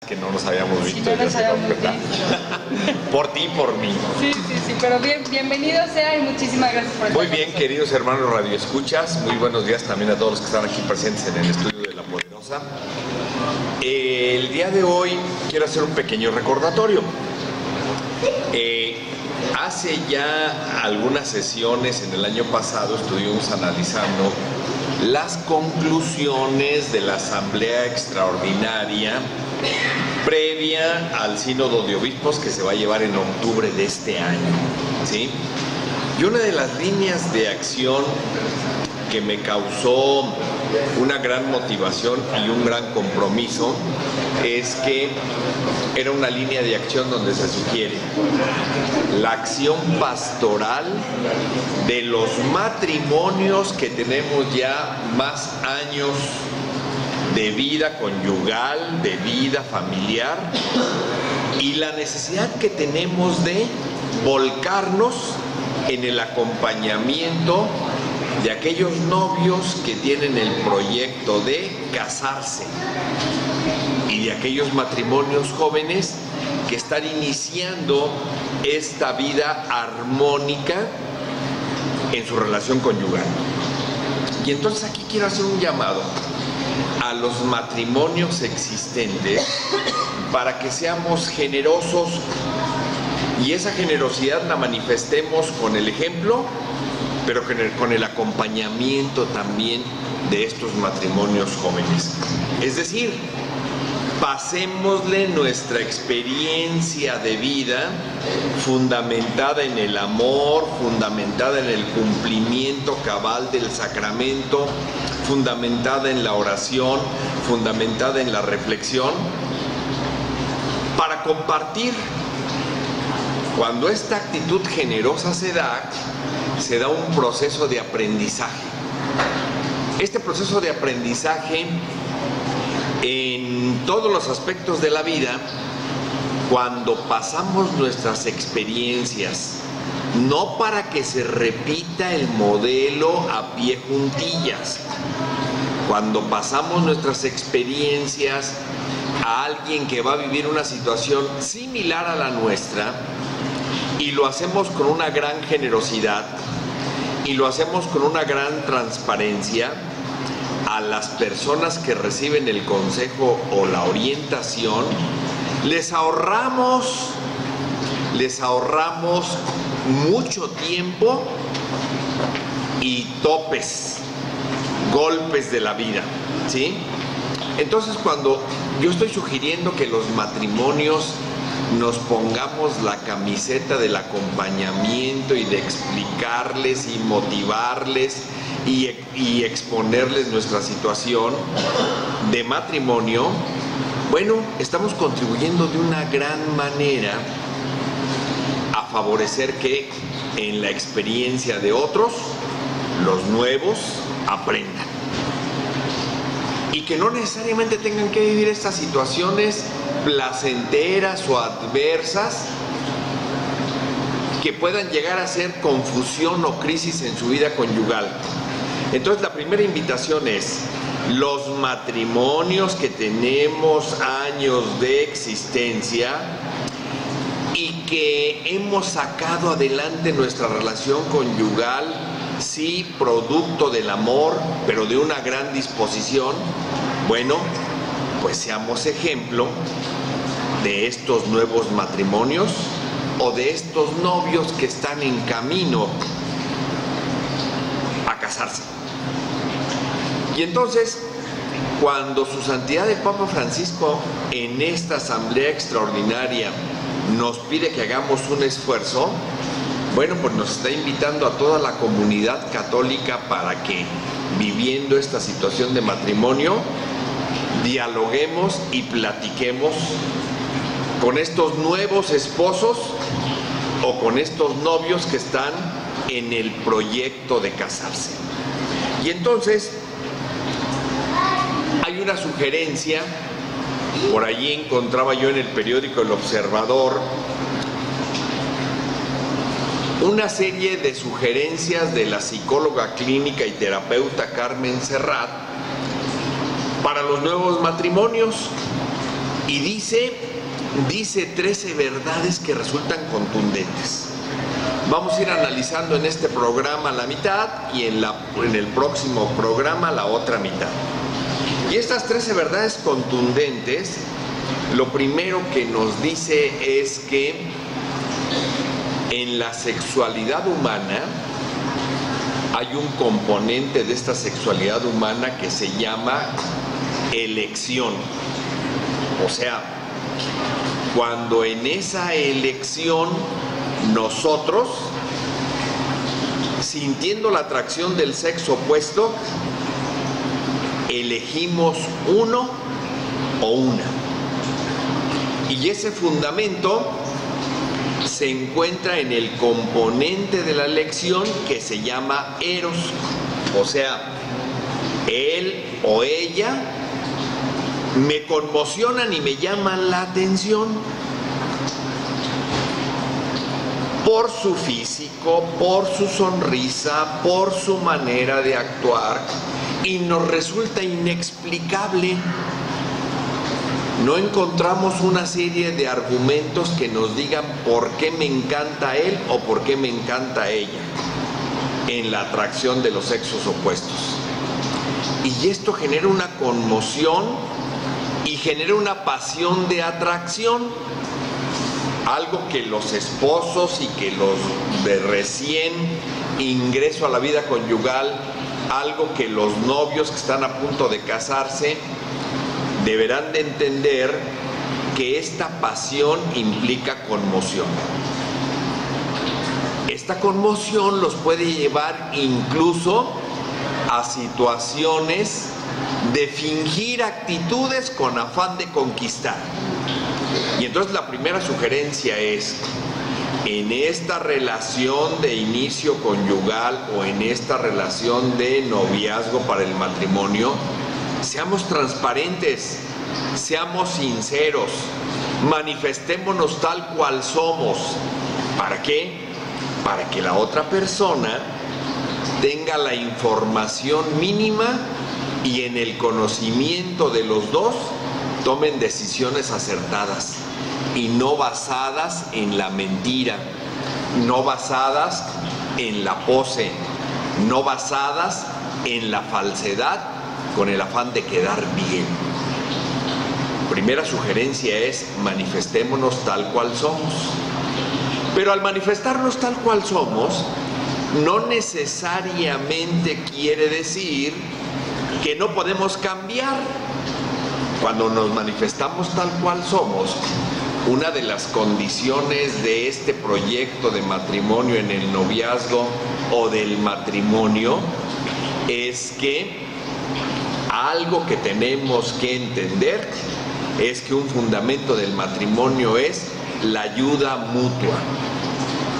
Que no nos habíamos visto. Sí, no nos habíamos visto. Por ti y por mí. Sí, pero bienvenido sea y muchísimas gracias por estar Muy con bien, nosotros. queridos hermanos radioescuchas, muy buenos días también a todos los que están aquí presentes en el estudio de La Poderosa. El día de hoy quiero hacer un pequeño recordatorio. Hace ya algunas sesiones en el año pasado estuvimos analizando las conclusiones de la Asamblea Extraordinaria previa al Sínodo de Obispos que se va a llevar en octubre de este año, ¿sí? Y una de las líneas de acción que me causó una gran motivación y un gran compromiso es que era una línea de acción donde se sugiere la acción pastoral de los matrimonios que tenemos ya más años de vida conyugal, de vida familiar, y la necesidad que tenemos de volcarnos en el acompañamiento de aquellos novios que tienen el proyecto de casarse y de aquellos matrimonios jóvenes que están iniciando esta vida armónica en su relación conyugal. Y entonces aquí quiero hacer un llamado a los matrimonios existentes para que seamos generosos y esa generosidad la manifestemos con el ejemplo, pero con el acompañamiento también de estos matrimonios jóvenes. Es decir, pasémosle nuestra experiencia de vida fundamentada en el amor, fundamentada en el cumplimiento cabal del sacramento, fundamentada en la oración, fundamentada en la reflexión, para compartir. Cuando esta actitud generosa se da un proceso de aprendizaje. Este proceso de aprendizaje en todos los aspectos de la vida, cuando pasamos nuestras experiencias, no para que se repita el modelo a pie juntillas, cuando pasamos nuestras experiencias a alguien que va a vivir una situación similar a la nuestra, y lo hacemos con una gran generosidad y lo hacemos con una gran transparencia, a las personas que reciben el consejo o la orientación les ahorramos mucho tiempo y topes, golpes de la vida, ¿sí? Entonces, cuando yo estoy sugiriendo que los matrimonios nos pongamos la camiseta del acompañamiento y de explicarles y motivarles y exponerles nuestra situación de matrimonio, bueno, estamos contribuyendo de una gran manera a favorecer que en la experiencia de otros, los nuevos aprendan. Y que no necesariamente tengan que vivir estas situaciones placenteras o adversas que puedan llegar a ser confusión o crisis en su vida conyugal. Entonces, la primera invitación es: los matrimonios que tenemos años de existencia y que hemos sacado adelante nuestra relación conyugal, sí, producto del amor, pero de una gran disposición, bueno, pues seamos ejemplo de estos nuevos matrimonios o de estos novios que están en camino a casarse. Y entonces, cuando Su Santidad el Papa Francisco en esta Asamblea Extraordinaria nos pide que hagamos un esfuerzo, bueno, pues nos está invitando a toda la comunidad católica para que, viviendo esta situación de matrimonio, dialoguemos y platiquemos con estos nuevos esposos o con estos novios que están en el proyecto de casarse. Y entonces hay una sugerencia, por allí encontraba yo en el periódico El Observador una serie de sugerencias de la psicóloga clínica y terapeuta Carmen Serrat para los nuevos matrimonios. Y dice 13 verdades que resultan contundentes. Vamos a ir analizando en este programa la mitad y en el próximo programa la otra mitad. Y estas 13 verdades contundentes, lo primero que nos dice es que en la sexualidad humana hay un componente de esta sexualidad humana que se llama elección. O sea, cuando en esa elección nosotros, sintiendo la atracción del sexo opuesto, elegimos uno o una. Y ese fundamento se encuentra en el componente de la elección que se llama eros. O sea, él o ella me conmocionan y me llaman la atención por su físico, por su sonrisa, por su manera de actuar, y nos resulta inexplicable. No encontramos una serie de argumentos que nos digan por qué me encanta él o por qué me encanta ella en la atracción de los sexos opuestos. Y esto genera una conmoción y genera una pasión de atracción, algo que los esposos y que los de recién ingreso a la vida conyugal, algo que los novios que están a punto de casarse deberán de entender, que esta pasión implica conmoción. Esta conmoción los puede llevar incluso a situaciones de fingir actitudes con afán de conquistar. Y entonces la primera sugerencia es, en esta relación de inicio conyugal o en esta relación de noviazgo para el matrimonio, seamos transparentes, seamos sinceros, manifestémonos tal cual somos. ¿Para qué? Para que la otra persona tenga la información mínima y en el conocimiento de los dos tomen decisiones acertadas y no basadas en la mentira, no basadas en la pose, no basadas en la falsedad con el afán de quedar bien. Primera sugerencia es: manifestémonos tal cual somos. Pero al manifestarnos tal cual somos, no necesariamente quiere decir que no podemos cambiar. Cuando nos manifestamos tal cual somos, una de las condiciones de este proyecto de matrimonio en el noviazgo o del matrimonio es que algo que tenemos que entender es que un fundamento del matrimonio es la ayuda mutua.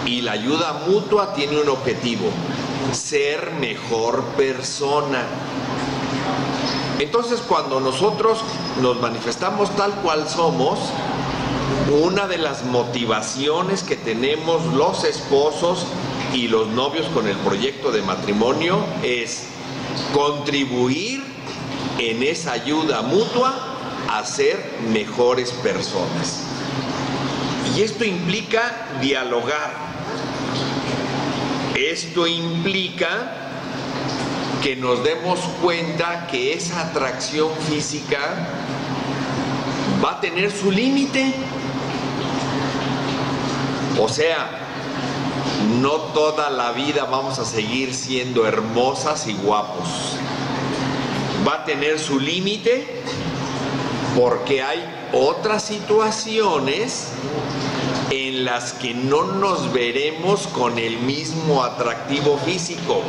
Y la ayuda mutua tiene un objetivo: ser mejor persona. Entonces, cuando nosotros nos manifestamos tal cual somos, una de las motivaciones que tenemos los esposos y los novios con el proyecto de matrimonio es contribuir en esa ayuda mutua a ser mejores personas. Y esto implica dialogar. Esto implica que nos demos cuenta que esa atracción física va a tener su límite. O sea, no toda la vida vamos a seguir siendo hermosas y guapos. Va a tener su límite porque hay otras situaciones en las que no nos veremos con el mismo atractivo físico.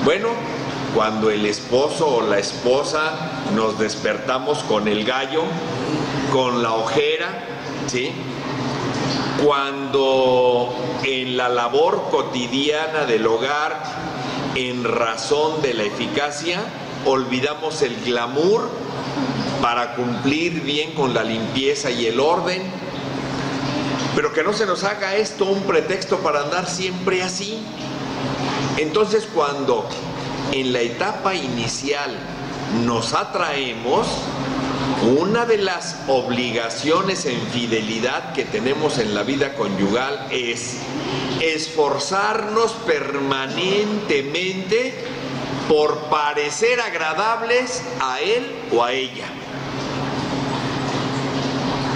Bueno, cuando el esposo o la esposa nos despertamos con el gallo, con la ojera, ¿sí? Cuando en la labor cotidiana del hogar, en razón de la eficacia, olvidamos el glamour para cumplir bien con la limpieza y el orden, pero que no se nos haga esto un pretexto para andar siempre así. Entonces, cuando en la etapa inicial nos atraemos, Una de las obligaciones en fidelidad que tenemos en la vida conyugal es esforzarnos permanentemente por parecer agradables a él o a ella.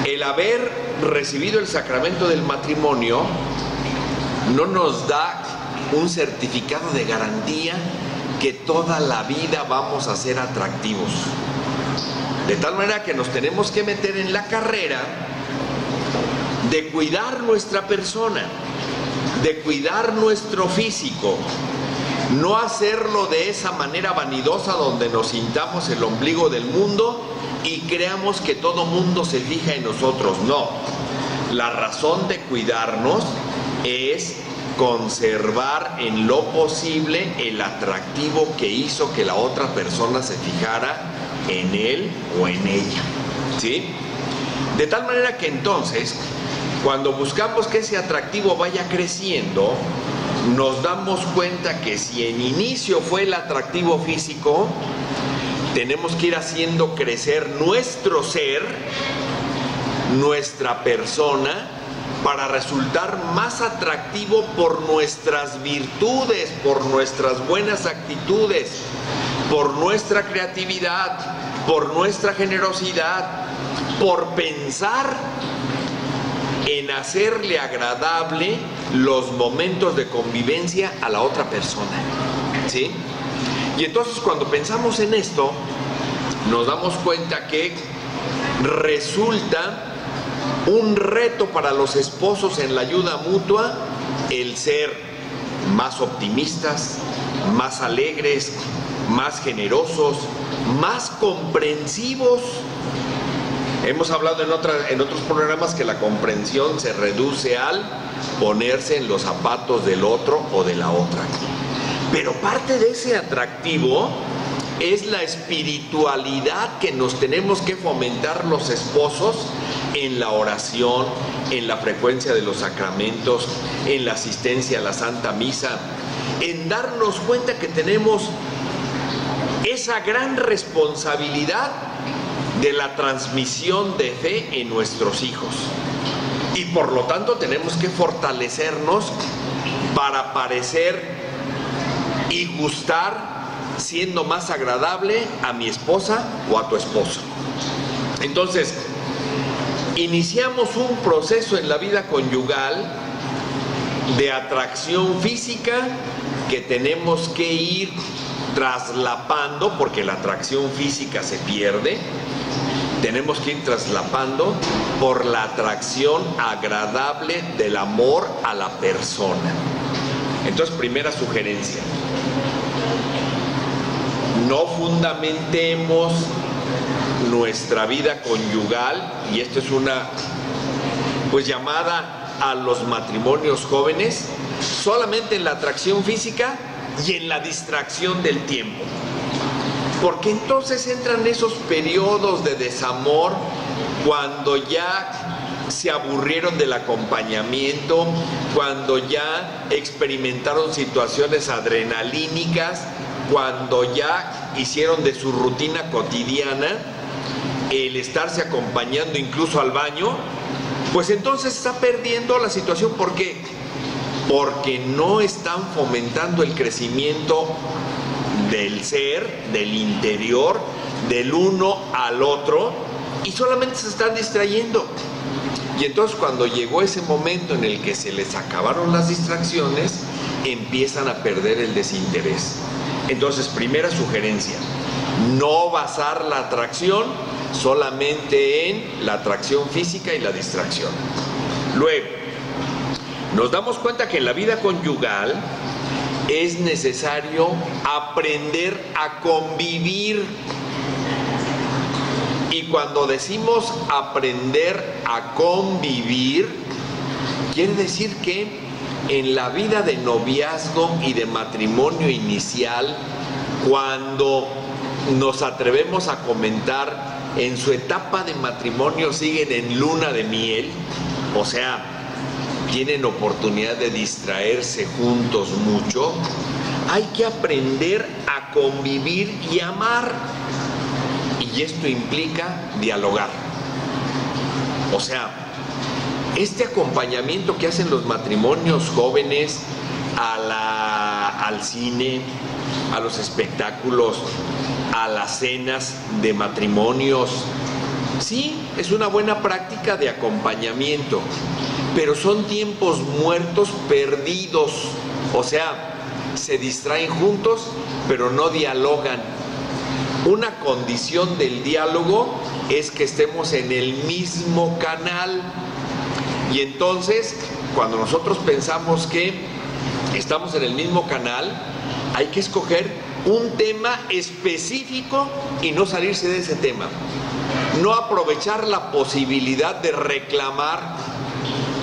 El haber recibido el sacramento del matrimonio no nos da un certificado de garantía que toda la vida vamos a ser atractivos. De tal manera que nos tenemos que meter en la carrera de cuidar nuestra persona, de cuidar nuestro físico, no hacerlo de esa manera vanidosa donde nos sintamos el ombligo del mundo y creamos que todo mundo se fija en nosotros. No, la razón de cuidarnos es conservar en lo posible el atractivo que hizo que la otra persona se fijara en él o en ella, ¿sí? De tal manera que entonces, cuando buscamos que ese atractivo vaya creciendo, nos damos cuenta que si en inicio fue el atractivo físico, tenemos que ir haciendo crecer nuestro ser, nuestra persona, para resultar más atractivo por nuestras virtudes, por nuestras buenas actitudes, por nuestra creatividad, por nuestra generosidad, por pensar en hacerle agradable los momentos de convivencia a la otra persona, ¿sí? Y entonces cuando pensamos en esto, nos damos cuenta que resulta un reto para los esposos en la ayuda mutua el ser más optimistas, más alegres, más generosos, más comprensivos. Hemos hablado en otros programas que la comprensión se reduce al ponerse en los zapatos del otro o de la otra. Pero parte de ese atractivo es la espiritualidad que nos tenemos que fomentar los esposos en la oración, en la frecuencia de los sacramentos, en la asistencia a la Santa Misa, en darnos cuenta que tenemos esa gran responsabilidad de la transmisión de fe en nuestros hijos. Y por lo tanto tenemos que fortalecernos para parecer y gustar siendo más agradable a mi esposa o a tu esposo. Entonces, iniciamos un proceso en la vida conyugal de atracción física que tenemos que ir traslapando, porque la atracción física se pierde. Tenemos que ir traslapando por la atracción agradable del amor a la persona. Entonces, primera sugerencia: no fundamentemos nuestra vida conyugal, y esto es una llamada a los matrimonios jóvenes, solamente en la atracción física y en la distracción del tiempo. Porque entonces entran esos periodos de desamor cuando ya se aburrieron del acompañamiento, cuando ya experimentaron situaciones adrenalínicas, cuando ya hicieron de su rutina cotidiana el estarse acompañando incluso al baño, pues entonces está perdiendo la situación. ¿Por qué? Porque no están fomentando el crecimiento del ser, del interior, del uno al otro, y solamente se están distrayendo. Y entonces cuando llegó ese momento en el que se les acabaron las distracciones, empiezan a perder el desinterés. Entonces, primera sugerencia: no basar la atracción solamente en la atracción física y la distracción. Luego, nos damos cuenta que en la vida conyugal es necesario aprender a convivir. Y cuando decimos aprender a convivir, quiere decir que en la vida de noviazgo y de matrimonio inicial, cuando nos atrevemos a comentar en su etapa de matrimonio, siguen en luna de miel, o sea, tienen oportunidad de distraerse juntos mucho, hay que aprender a convivir y amar. Y esto implica dialogar. O sea, este acompañamiento que hacen los matrimonios jóvenes al cine, a los espectáculos, a las cenas de matrimonios, sí, es una buena práctica de acompañamiento, pero son tiempos muertos perdidos. O sea, se distraen juntos, pero no dialogan. Una condición del diálogo es que estemos en el mismo canal. Y entonces, cuando nosotros pensamos que estamos en el mismo canal, hay que escoger un tema específico y no salirse de ese tema. No aprovechar la posibilidad de reclamar,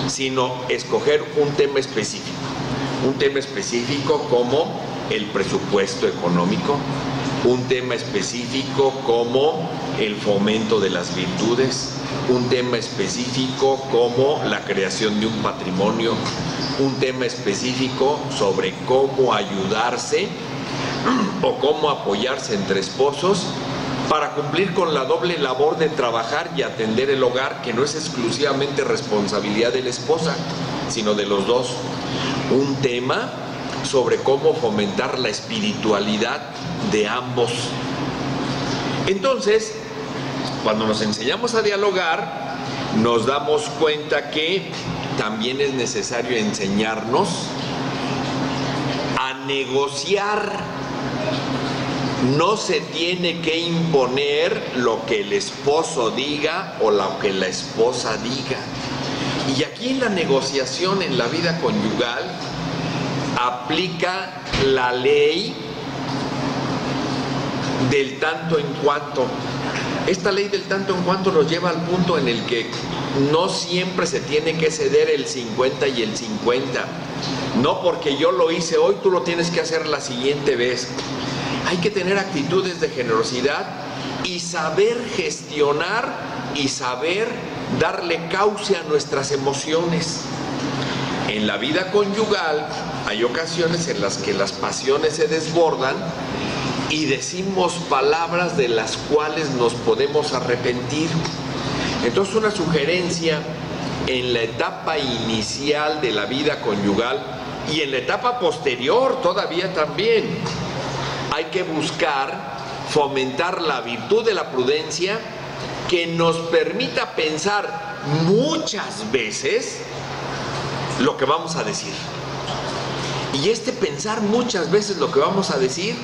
sino escoger un tema específico. Un tema específico como el presupuesto económico, un tema específico como el fomento de las virtudes, un tema específico como la creación de un patrimonio, un tema específico sobre cómo ayudarse o cómo apoyarse entre esposos para cumplir con la doble labor de trabajar y atender el hogar, que no es exclusivamente responsabilidad de la esposa, sino de los dos. Un tema sobre cómo fomentar la espiritualidad de ambos. Entonces, cuando nos enseñamos a dialogar, nos damos cuenta que también es necesario enseñarnos a negociar. No se tiene que imponer lo que el esposo diga o lo que la esposa diga. Y aquí en la negociación en la vida conyugal aplica la ley del tanto en cuanto. Esta ley del tanto en cuanto nos lleva al punto en el que no siempre se tiene que ceder el 50 y el 50. No porque yo lo hice hoy, tú lo tienes que hacer la siguiente vez. Hay que tener actitudes de generosidad y saber gestionar y saber darle cauce a nuestras emociones. En la vida conyugal hay ocasiones en las que las pasiones se desbordan y decimos palabras de las cuales nos podemos arrepentir. Entonces, una sugerencia en la etapa inicial de la vida conyugal y en la etapa posterior todavía también, hay que buscar fomentar la virtud de la prudencia que nos permita pensar muchas veces lo que vamos a decir. Y este pensar muchas veces lo que vamos a decir,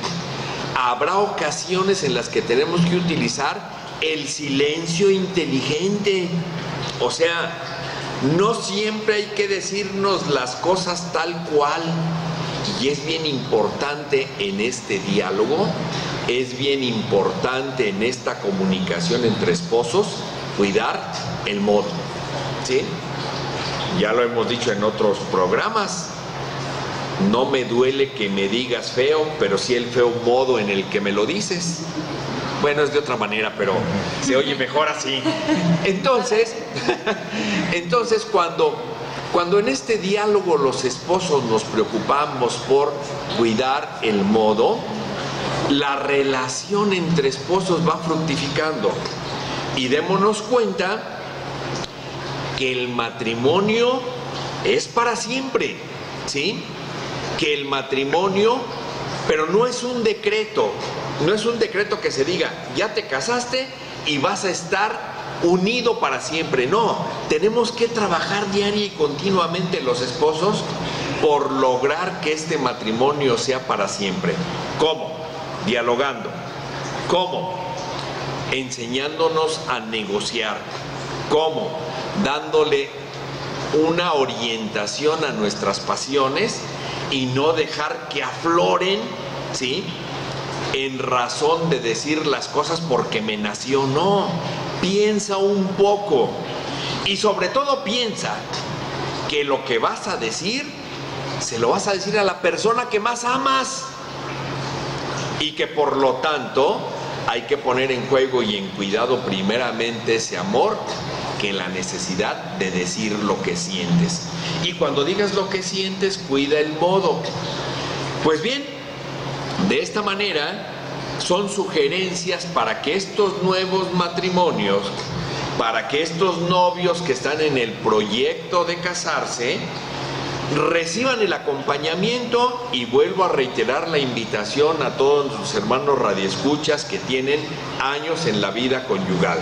habrá ocasiones en las que tenemos que utilizar el silencio inteligente. O sea, no siempre hay que decirnos las cosas tal cual. Y es bien importante en este diálogo, es bien importante en esta comunicación entre esposos, cuidar el modo, ¿sí? Ya lo hemos dicho en otros programas. No me duele que me digas feo, pero sí el feo modo en el que me lo dices. Bueno, es de otra manera, pero se oye mejor así. Entonces cuando en este diálogo los esposos nos preocupamos por cuidar el modo, la relación entre esposos va fructificando. Y démonos cuenta que el matrimonio es para siempre, ¿sí? Que el matrimonio, pero no es un decreto que se diga, ya te casaste y vas a estar unido para siempre. No, tenemos que trabajar diaria y continuamente los esposos por lograr que este matrimonio sea para siempre. ¿Cómo? Dialogando. ¿Cómo? Enseñándonos a negociar. ¿Cómo? Dándole una orientación a nuestras pasiones y no dejar que afloren, ¿sí?, en razón de decir las cosas porque me nació. No, piensa un poco y sobre todo piensa que lo que vas a decir se lo vas a decir a la persona que más amas y que por lo tanto hay que poner en juego y en cuidado primeramente ese amor que la necesidad de decir lo que sientes. Y cuando digas lo que sientes, cuida el modo. Pues bien, de esta manera son sugerencias para que estos nuevos matrimonios, para que estos novios que están en el proyecto de casarse, reciban el acompañamiento. Y vuelvo a reiterar la invitación a todos sus hermanos radioescuchas que tienen años en la vida conyugal.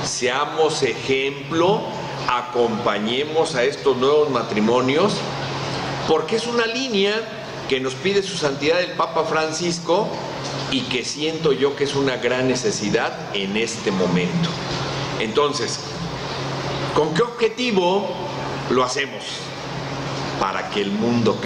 Seamos ejemplo, acompañemos a estos nuevos matrimonios, porque es una línea que nos pide su santidad el Papa Francisco y que siento yo que es una gran necesidad en este momento. Entonces, ¿con qué objetivo lo hacemos? Para que el mundo